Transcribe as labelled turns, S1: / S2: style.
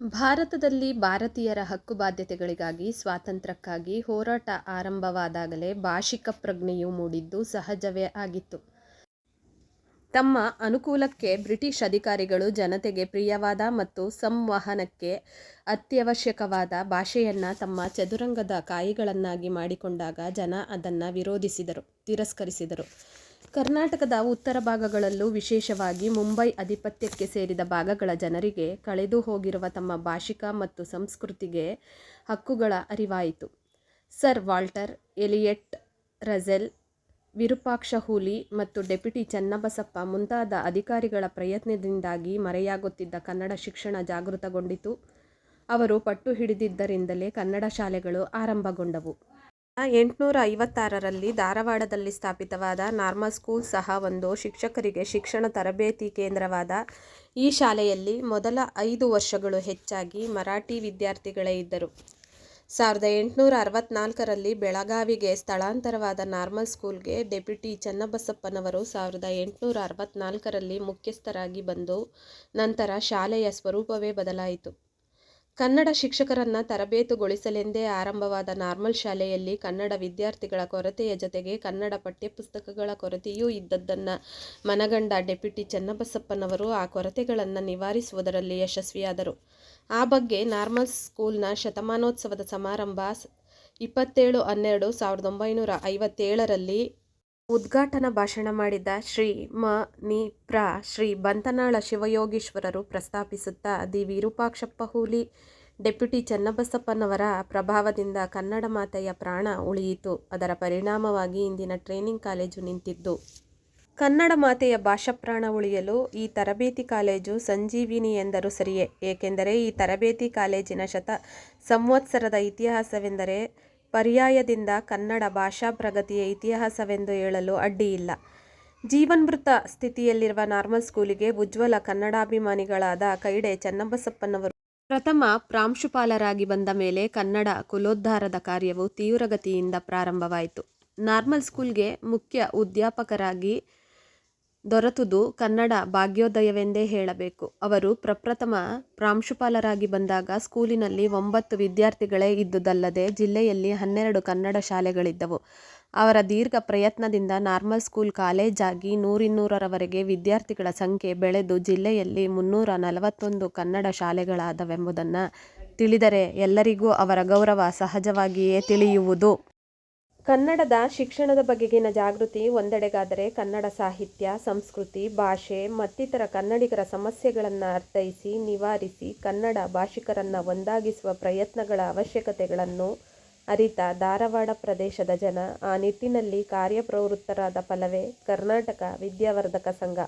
S1: ಭಾರತದಲ್ಲಿ ಭಾರತೀಯರ ಹಕ್ಕುಬಾಧ್ಯತೆಗಳಿಗಾಗಿ ಸ್ವಾತಂತ್ರ್ಯಕ್ಕಾಗಿ ಹೋರಾಟ ಆರಂಭವಾದಾಗಲೇ ಭಾಷಿಕ ಪ್ರಜ್ಞೆಯು ಮೂಡಿದ್ದು ಸಹಜವೇ ಆಗಿತ್ತು. ತಮ್ಮ ಅನುಕೂಲಕ್ಕೆ ಬ್ರಿಟಿಷ್ ಅಧಿಕಾರಿಗಳು ಜನತೆಗೆ ಪ್ರಿಯವಾದ ಮತ್ತು ಸಂವಹನಕ್ಕೆ ಅತ್ಯವಶ್ಯಕವಾದ ಭಾಷೆಯನ್ನು ತಮ್ಮ ಚದುರಂಗದ ಕಾಯಿಗಳನ್ನಾಗಿ ಮಾಡಿಕೊಂಡಾಗ ಜನ ಅದನ್ನು ವಿರೋಧಿಸಿದರು, ತಿರಸ್ಕರಿಸಿದರು. ಕರ್ನಾಟಕದ ಉತ್ತರ ಭಾಗಗಳಲ್ಲೂ ವಿಶೇಷವಾಗಿ ಮುಂಬೈ ಅಧಿಪತ್ಯಕ್ಕೆ ಸೇರಿದ ಭಾಗಗಳ ಜನರಿಗೆ ಕಳೆದು ಹೋಗಿರುವ ತಮ್ಮ ಭಾಷಿಕ ಮತ್ತು ಸಂಸ್ಕೃತಿಗೆ ಹಕ್ಕುಗಳ ಅರಿವಾಯಿತು. Sir Walter Elliot, Russell, Virupaksha Hooli ಮತ್ತು ಡೆಪ್ಯೂಟಿ ಚನ್ನಬಸಪ್ಪ ಮುಂತಾದ ಅಧಿಕಾರಿಗಳ ಪ್ರಯತ್ನದಿಂದಾಗಿ ಮರೆಯಾಗುತ್ತಿದ್ದ ಕನ್ನಡ ಶಿಕ್ಷಣ ಜಾಗೃತಗೊಂಡಿತು. ಅವರು ಪಟ್ಟು ಹಿಡಿದಿದ್ದರಿಂದಲೇ ಕನ್ನಡ ಶಾಲೆಗಳು ಆರಂಭಗೊಂಡವು. 1856ರಲ್ಲಿ ಧಾರವಾಡದಲ್ಲಿ ಸ್ಥಾಪಿತವಾದ ನಾರ್ಮಲ್ ಸ್ಕೂಲ್ ಸಹ ಒಂದು ಶಿಕ್ಷಕರಿಗೆ ಶಿಕ್ಷಣ ತರಬೇತಿ ಕೇಂದ್ರವಾದ ಈ ಶಾಲೆಯಲ್ಲಿ ಮೊದಲ 5 ವರ್ಷಗಳು ಹೆಚ್ಚಾಗಿ ಮರಾಠಿ ವಿದ್ಯಾರ್ಥಿಗಳೇ ಇದ್ದರು. 1864ರಲ್ಲಿ ಬೆಳಗಾವಿಗೆ ಸ್ಥಳಾಂತರವಾದ ನಾರ್ಮಲ್ ಸ್ಕೂಲ್ಗೆ ಡೆಪ್ಯೂಟಿ ಚನ್ನಬಸಪ್ಪನವರು 1864ರಲ್ಲಿ ಮುಖ್ಯಸ್ಥರಾಗಿ ಬಂದು ನಂತರ ಶಾಲೆಯ ಸ್ವರೂಪವೇ ಬದಲಾಯಿತು. ಕನ್ನಡ ಶಿಕ್ಷಕರನ್ನು ತರಬೇತುಗೊಳಿಸಲೆಂದೇ ಆರಂಭವಾದ ನಾರ್ಮಲ್ ಶಾಲೆಯಲ್ಲಿ ಕನ್ನಡ ವಿದ್ಯಾರ್ಥಿಗಳ ಕೊರತೆಯ ಜೊತೆಗೆ ಕನ್ನಡ ಪಠ್ಯಪುಸ್ತಕಗಳ ಕೊರತೆಯೂ ಇದ್ದದ್ದನ್ನು ಮನಗಂಡ ಡೆಪ್ಯೂಟಿ ಚನ್ನಬಸಪ್ಪನವರು ಆ ಕೊರತೆಗಳನ್ನು ನಿವಾರಿಸುವುದರಲ್ಲಿ ಯಶಸ್ವಿಯಾದರು. ಆ ಬಗ್ಗೆ ನಾರ್ಮಲ್ ಸ್ಕೂಲ್ನ ಶತಮಾನೋತ್ಸವದ ಸಮಾರಂಭ 27/12/1957ರಲ್ಲಿ ಉದ್ಘಾಟನಾ ಭಾಷಣ ಮಾಡಿದ ಶ್ರೀ ಮ. ನಿ. ಪ್ರ. ಶ್ರೀ ಬಂತನಾಳ ಶಿವಯೋಗೀಶ್ವರರು ಪ್ರಸ್ತಾಪಿಸುತ್ತಾ ದಿ. ವಿರೂಪಾಕ್ಷಪ್ಪ ಹೂಲಿ, ಡೆಪ್ಯೂಟಿ ಚನ್ನಬಸಪ್ಪನವರ ಪ್ರಭಾವದಿಂದ ಕನ್ನಡ ಮಾತೆಯ ಪ್ರಾಣ ಉಳಿಯಿತು. ಅದರ ಪರಿಣಾಮವಾಗಿ ಇಂದಿನ ಟ್ರೇನಿಂಗ್ ಕಾಲೇಜು ನಿಂತಿದ್ದು. ಕನ್ನಡ ಮಾತೆಯ ಭಾಷಾಪ್ರಾಣ ಉಳಿಯಲು ಈ ತರಬೇತಿ ಕಾಲೇಜು ಸಂಜೀವಿನಿ ಎಂದರೂ ಸರಿಯೇ. ಏಕೆಂದರೆ ಈ ತರಬೇತಿ ಕಾಲೇಜಿನ ಸಂವತ್ಸರದ ಇತಿಹಾಸವೆಂದರೆ ಪರ್ಯಾಯದಿಂದ ಕನ್ನಡ ಭಾಷಾ ಪ್ರಗತಿಯ ಇತಿಹಾಸವೆಂದು ಹೇಳಲು ಅಡ್ಡಿಯಿಲ್ಲ. ಜೀವನ್ಮೃತ ಸ್ಥಿತಿಯಲ್ಲಿರುವ ನಾರ್ಮಲ್ ಸ್ಕೂಲಿಗೆ ಉಜ್ವಲ ಕನ್ನಡಾಭಿಮಾನಿಗಳಾದ ಕೈಡೆ ಚನ್ನಬಸಪ್ಪನವರು ಪ್ರಥಮ ಪ್ರಾಂಶುಪಾಲರಾಗಿ ಬಂದ ಮೇಲೆ ಕನ್ನಡ ಕುಲೋದ್ಧಾರದ ಕಾರ್ಯವು ತೀವ್ರಗತಿಯಿಂದ ಪ್ರಾರಂಭವಾಯಿತು. ನಾರ್ಮಲ್ ಸ್ಕೂಲ್ಗೆ ಮುಖ್ಯ ಉಧ್ಯಾಪಕರಾಗಿ ದೊರತುದು ಕನ್ನಡ ಭಾಗ್ಯೋದಯವೆಂದೇ ಹೇಳಬೇಕು. ಅವರು ಪ್ರಪ್ರಥಮ ಪ್ರಾಂಶುಪಾಲರಾಗಿ ಬಂದಾಗ ಸ್ಕೂಲಿನಲ್ಲಿ 9 ವಿದ್ಯಾರ್ಥಿಗಳೇ ಇದ್ದುದಲ್ಲದೆ ಜಿಲ್ಲೆಯಲ್ಲಿ 12 ಕನ್ನಡ ಶಾಲೆಗಳಿದ್ದವು. ಅವರ ದೀರ್ಘ ಪ್ರಯತ್ನದಿಂದ ನಾರ್ಮಲ್ ಸ್ಕೂಲ್ ಕಾಲೇಜಾಗಿ 100-200ರವರೆಗೆ ವಿದ್ಯಾರ್ಥಿಗಳ ಸಂಖ್ಯೆ ಬೆಳೆದು ಜಿಲ್ಲೆಯಲ್ಲಿ 341 ಕನ್ನಡ ಶಾಲೆಗಳಾದವೆಂಬುದನ್ನು ತಿಳಿದರೆ ಎಲ್ಲರಿಗೂ ಅವರ ಗೌರವ ಸಹಜವಾಗಿಯೇ ತಿಳಿಯುವುದು. ಕನ್ನಡದ ಶಿಕ್ಷಣದ ಬಗೆಗಿನ ಜಾಗೃತಿ ಒಂದೆಡೆಗಾದರೆ ಕನ್ನಡ ಸಾಹಿತ್ಯ, ಸಂಸ್ಕೃತಿ, ಭಾಷೆ ಮತ್ತಿತರ ಕನ್ನಡಿಗರ ಸಮಸ್ಯೆಗಳನ್ನು ಅರ್ಥೈಸಿ, ನಿವಾರಿಸಿ ಕನ್ನಡ ಭಾಷಿಕರನ್ನು ಒಂದಾಗಿಸುವ ಪ್ರಯತ್ನಗಳ ಅವಶ್ಯಕತೆಗಳನ್ನು ಅರಿತ ಧಾರವಾಡ ಪ್ರದೇಶದ ಜನ ಆ ನಿಟ್ಟಿನಲ್ಲಿ ಕಾರ್ಯಪ್ರವೃತ್ತರಾದ ಫಲವೇ ಕರ್ನಾಟಕ ವಿದ್ಯಾವರ್ಧಕ ಸಂಘ.